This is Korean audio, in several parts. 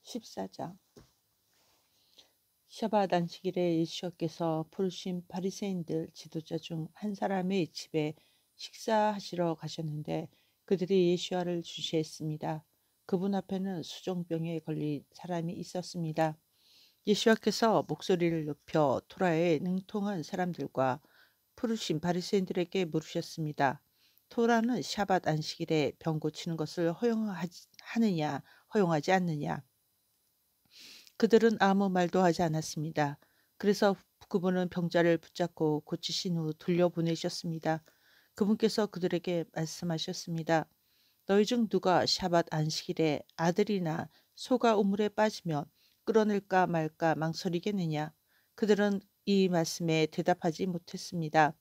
14장. 샤밧 안식일에 예수께서 부르신 바리새인들 지도자 중 한 사람의 집에 식사하시러 가셨는데 그들이 예수와를 주시했습니다. 그분 앞에는 수종병에 걸린 사람이 있었습니다. 예수께서 목소리를 높여 토라에 능통한 사람들과 부르신 바리새인들에게 물으셨습니다. 토라는 샤밧 안식일에 병 고치는 것을 허용하느냐 허용하지 않느냐? 그들은 아무 말도 하지 않았습니다. 그래서 그분은 병자를 붙잡고 고치신 후 돌려보내셨습니다. 그분께서 그들에게 말씀하셨습니다. 너희 중 누가 샤밧 안식일에 아들이나 소가 우물에 빠지면 끌어낼까 말까 망설이겠느냐? 그들은 이 말씀에 대답하지 못했습니다.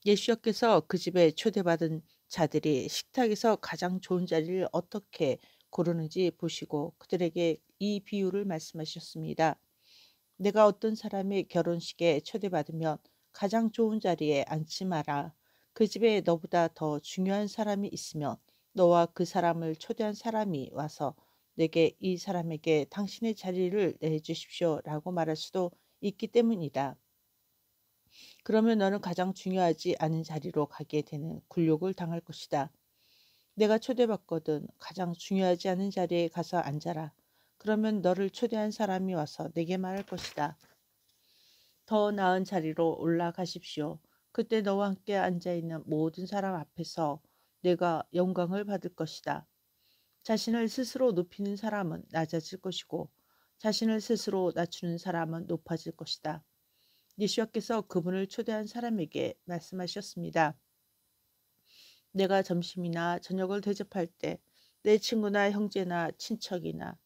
예수께서 그 집에 초대받은 자들이 식탁에서 가장 좋은 자리를 어떻게 고르는지 보시고 그들에게 이 비유를 말씀하셨습니다. 내가 어떤 사람의 결혼식에 초대받으면 가장 좋은 자리에 앉지 마라. 그 집에 너보다 더 중요한 사람이 있으면 너와 그 사람을 초대한 사람이 와서 내게 이 사람에게 당신의 자리를 내주십시오 라고 말할 수도 있기 때문이다. 그러면 너는 가장 중요하지 않은 자리로 가게 되는 굴욕을 당할 것이다. 내가 초대받거든 가장 중요하지 않은 자리에 가서 앉아라. 그러면 너를 초대한 사람이 와서 내게 말할 것이다. 더 나은 자리로 올라가십시오. 그때 너와 함께 앉아있는 모든 사람 앞에서 내가 영광을 받을 것이다. 자신을 스스로 높이는 사람은 낮아질 것이고 자신을 스스로 낮추는 사람은 높아질 것이다. 예수께서 그분을 초대한 사람에게 말씀하셨습니다. 내가 점심이나 저녁을 대접할 때 내 친구나 형제나 친척이나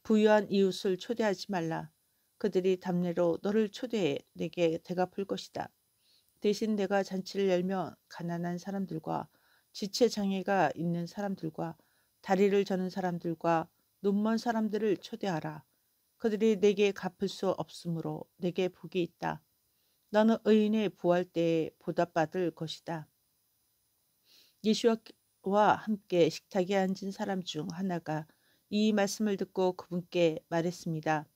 부유한 이웃을 초대하지 말라. 그들이 답례로 너를 초대해 내게 대갚을 것이다. 대신 내가 잔치를 열면 가난한 사람들과 지체장애가 있는 사람들과 다리를 저는 사람들과 눈먼 사람들을 초대하라. 그들이 내게 갚을 수 없으므로 내게 복이 있다. 너는 의인의 부활 때에 보답받을 것이다. 예수와 함께 식탁에 앉은 사람 중 하나가 이 말씀을 듣고 그분께 말했습니다.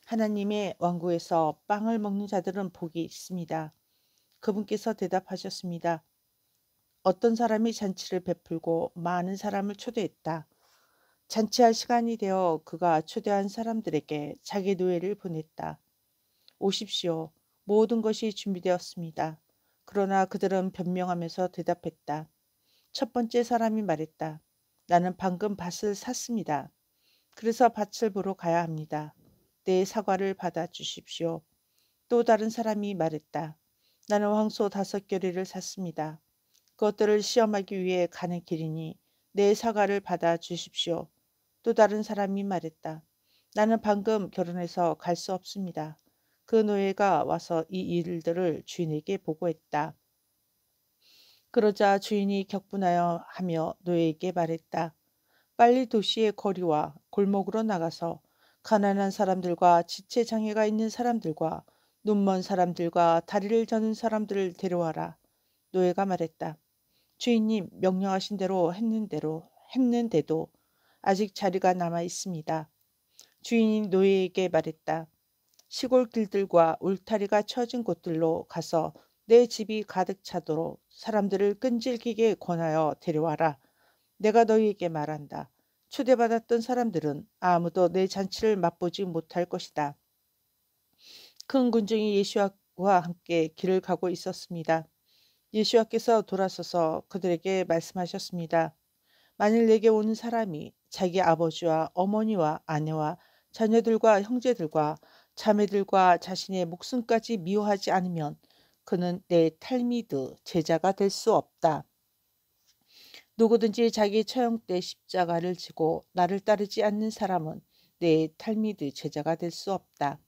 하나님의 왕국에서 빵을 먹는 자들은 복이 있습니다. 그분께서 대답하셨습니다. 어떤 사람이 잔치를 베풀고 많은 사람을 초대했다. 잔치할 시간이 되어 그가 초대한 사람들에게 자기 노예를 보냈다. 오십시오. 모든 것이 준비되었습니다. 그러나 그들은 변명하면서 대답했다. 첫 번째 사람이 말했다. 나는 방금 밭을 샀습니다. 그래서 밭을 보러 가야 합니다. 내 사과를 받아 주십시오. 또 다른 사람이 말했다. 나는 황소 5겨레를 샀습니다. 그것들을 시험하기 위해 가는 길이니 내 사과를 받아 주십시오. 또 다른 사람이 말했다. 나는 방금 결혼해서 갈 수 없습니다. 그 노예가 와서 이 일들을 주인에게 보고했다. 그러자 주인이 격분하여 하며 노예에게 말했다. 빨리 도시의 거리와 골목으로 나가서 가난한 사람들과 지체장애가 있는 사람들과 눈먼 사람들과 다리를 저는 사람들을 데려와라. 노예가 말했다. 주인님 명령하신 대로 했는데도 아직 자리가 남아 있습니다. 주인이 노예에게 말했다. 시골 길들과 울타리가 쳐진 곳들로 가서 내 집이 가득 차도록 사람들을 끈질기게 권하여 데려와라. 내가 너희에게 말한다. 초대받았던 사람들은 아무도 내 잔치를 맛보지 못할 것이다. 큰 군중이 예수와 함께 길을 가고 있었습니다. 예수께서 돌아서서 그들에게 말씀하셨습니다. 만일 내게 오는 사람이 자기 아버지와 어머니와 아내와 자녀들과 형제들과 자매들과 자신의 목숨까지 미워하지 않으면 그는 내 탈미드 제자가 될 수 없다. 누구든지 자기 처형 때 십자가를 지고 나를 따르지 않는 사람은 내 탈미드 제자가 될 수 없다.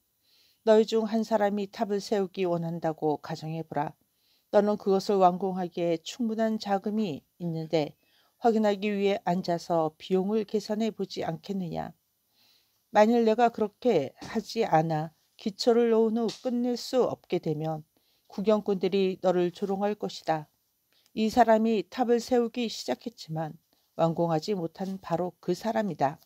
너희 중 한 사람이 탑을 세우기 원한다고 가정해보라. 너는 그것을 완공하기에 충분한 자금이 있는데 확인하기 위해 앉아서 비용을 계산해 보지 않겠느냐. 만일 내가 그렇게 하지 않아 기초를 놓은 후 끝낼 수 없게 되면 구경꾼들이 너를 조롱할 것이다. 이 사람이 탑을 세우기 시작했지만 완공하지 못한 바로 그 사람이다.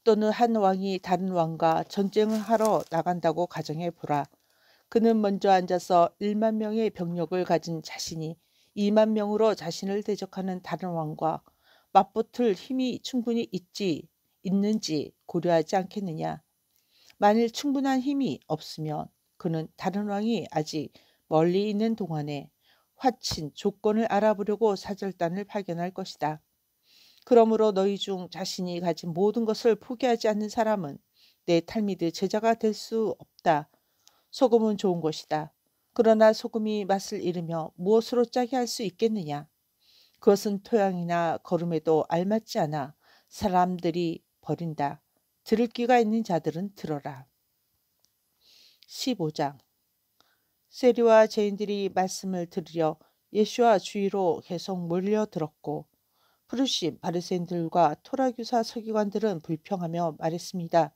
또는 한 왕이 다른 왕과 전쟁을 하러 나간다고 가정해 보라. 그는 먼저 앉아서 1만 명의 병력을 가진 자신이 2만 명으로 자신을 대적하는 다른 왕과 맞붙을 힘이 충분히 있는지 고려하지 않겠느냐. 만일 충분한 힘이 없으면 그는 다른 왕이 아직 멀리 있는 동안에 화친 조건을 알아보려고 사절단을 파견할 것이다. 그러므로 너희 중 자신이 가진 모든 것을 포기하지 않는 사람은 내 탈미드 제자가 될 수 없다. 소금은 좋은 것이다. 그러나 소금이 맛을 잃으며 무엇으로 짜게 할 수 있겠느냐. 그것은 토양이나 거름에도 알맞지 않아 사람들이 버린다. 들을 귀가 있는 자들은 들어라. 15장. 세리와 죄인들이 말씀을 들으려 예수와 주위로 계속 몰려들었고 프루시 바리새인들과 토라교사 서기관들은 불평하며 말했습니다.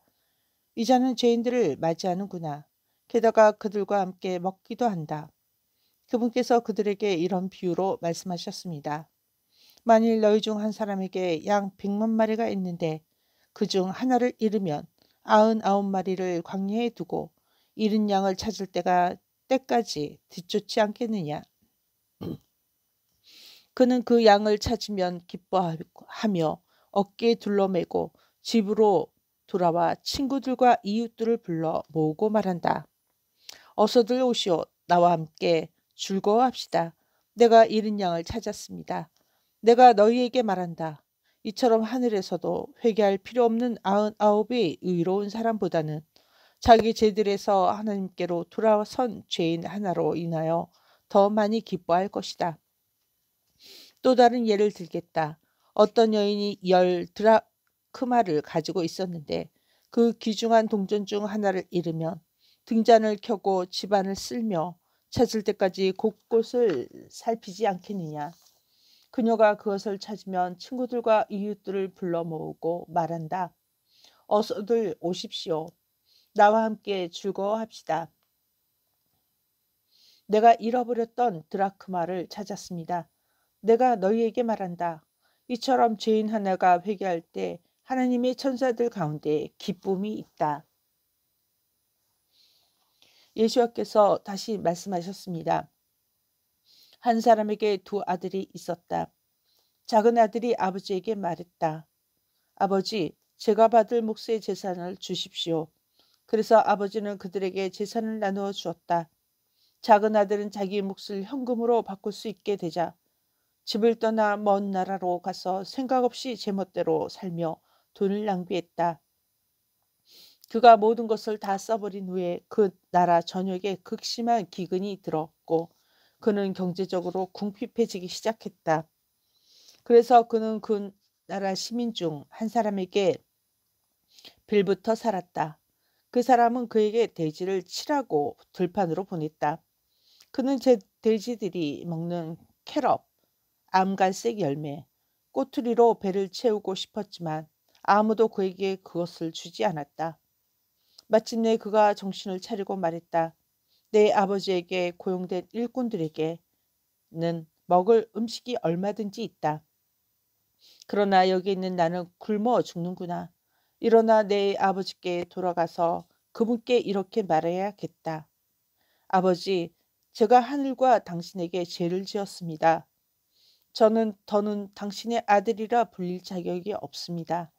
이 자는 죄인들을 맞이하는구나. 게다가 그들과 함께 먹기도 한다. 그분께서 그들에게 이런 비유로 말씀하셨습니다. 만일 너희 중 한 사람에게 양 100만 마리가 있는데 그 중 하나를 잃으면 99마리를 광야에 두고 잃은 양을 찾을 때까지 뒤쫓지 않겠느냐. 그는 그 양을 찾으면 기뻐하며 어깨에 둘러매고 집으로 돌아와 친구들과 이웃들을 불러 모으고 말한다. 어서들 오시오. 나와 함께 즐거워합시다. 내가 잃은 양을 찾았습니다. 내가 너희에게 말한다. 이처럼 하늘에서도 회개할 필요 없는 99의 의로운 사람보다는 자기 죄들에서 하나님께로 돌아선 죄인 하나로 인하여 더 많이 기뻐할 것이다. 또 다른 예를 들겠다. 어떤 여인이 10드라크마를 가지고 있었는데 그 귀중한 동전 중 하나를 잃으면 등잔을 켜고 집안을 쓸며 찾을 때까지 곳곳을 살피지 않겠느냐. 그녀가 그것을 찾으면 친구들과 이웃들을 불러 모으고 말한다. 어서들 오십시오. 나와 함께 즐거워합시다. 내가 잃어버렸던 드라크마를 찾았습니다. 내가 너희에게 말한다. 이처럼 죄인 하나가 회개할 때 하나님의 천사들 가운데 기쁨이 있다. 예수께서 다시 말씀하셨습니다. 한 사람에게 두 아들이 있었다. 작은 아들이 아버지에게 말했다. 아버지, 제가 받을 몫의 재산을 주십시오. 그래서 아버지는 그들에게 재산을 나누어 주었다. 작은 아들은 자기 몫을 현금으로 바꿀 수 있게 되자 집을 떠나 먼 나라로 가서 생각 없이 제멋대로 살며 돈을 낭비했다. 그가 모든 것을 다 써버린 후에 그 나라 전역에 극심한 기근이 들었고 그는 경제적으로 궁핍해지기 시작했다. 그래서 그는 그 나라 시민 중 한 사람에게 빌부터 살았다. 그 사람은 그에게 돼지를 치라고 들판으로 보냈다. 그는 제 돼지들이 먹는 캐럿, 암갈색 열매, 꼬투리로 배를 채우고 싶었지만 아무도 그에게 그것을 주지 않았다. 마침내 그가 정신을 차리고 말했다. 내 아버지에게 고용된 일꾼들에게는 먹을 음식이 얼마든지 있다. 그러나 여기 있는 나는 굶어 죽는구나. 일어나 내 아버지께 돌아가서 그분께 이렇게 말해야겠다. 아버지, 제가 하늘과 당신에게 죄를 지었습니다. 더는 당신의 아들이라 불릴 자격이 없습니다.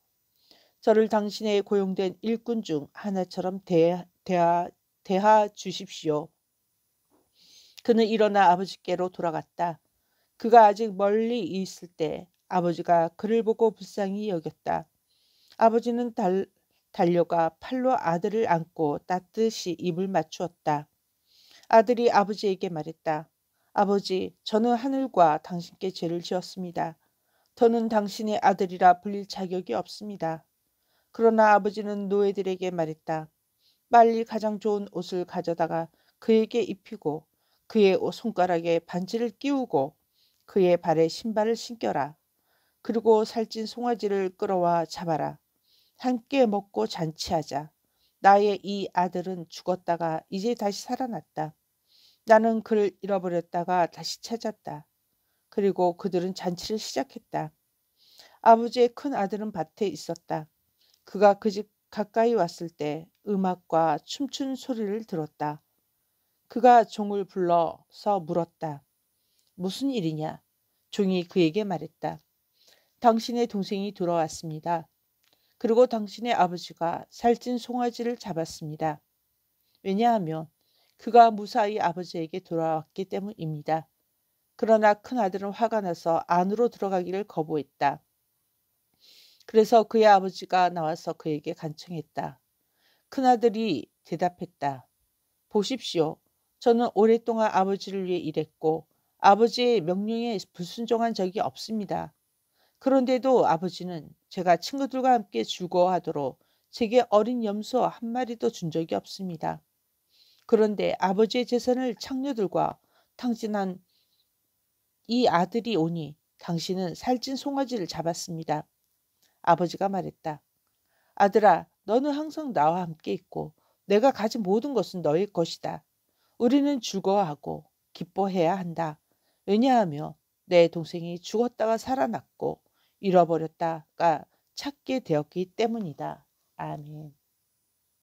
저를 당신의 고용된 일꾼 중 하나처럼 대하 주십시오. 그는 일어나 아버지께로 돌아갔다. 그가 아직 멀리 있을 때 아버지가 그를 보고 불쌍히 여겼다. 아버지는 달려가 팔로 아들을 안고 따뜻이 입을 맞추었다. 아들이 아버지에게 말했다. 아버지, 저는 하늘과 당신께 죄를 지었습니다. 더는 당신의 아들이라 불릴 자격이 없습니다. 그러나 아버지는 노예들에게 말했다. 빨리 가장 좋은 옷을 가져다가 그에게 입히고 그의 손가락에 반지를 끼우고 그의 발에 신발을 신겨라. 그리고 살찐 송아지를 끌어와 잡아라. 함께 먹고 잔치하자. 나의 이 아들은 죽었다가 이제 다시 살아났다. 나는 그를 잃어버렸다가 다시 찾았다. 그리고 그들은 잔치를 시작했다. 아버지의 큰 아들은 밭에 있었다. 그가 그 집 가까이 왔을 때 음악과 춤춘 소리를 들었다. 그가 종을 불러서 물었다. 무슨 일이냐? 종이 그에게 말했다. 당신의 동생이 돌아왔습니다. 그리고 당신의 아버지가 살찐 송아지를 잡았습니다. 왜냐하면 그가 무사히 아버지에게 돌아왔기 때문입니다. 그러나 큰아들은 화가 나서 안으로 들어가기를 거부했다. 그래서 그의 아버지가 나와서 그에게 간청했다. 큰아들이 대답했다. 보십시오. 저는 오랫동안 아버지를 위해 일했고 아버지의 명령에 불순종한 적이 없습니다. 그런데도 아버지는 제가 친구들과 함께 즐거워하도록 제게 어린 염소 한 마리도 준 적이 없습니다. 그런데 아버지의 재산을 창녀들과 탕진한 이 아들이 오니 당신은 살찐 송아지를 잡았습니다. 아버지가 말했다. 아들아, 너는 항상 나와 함께 있고 내가 가진 모든 것은 너의 것이다. 우리는 즐거워하고 기뻐해야 한다. 왜냐하면 내 동생이 죽었다가 살아났고 잃어버렸다가 찾게 되었기 때문이다. 아멘.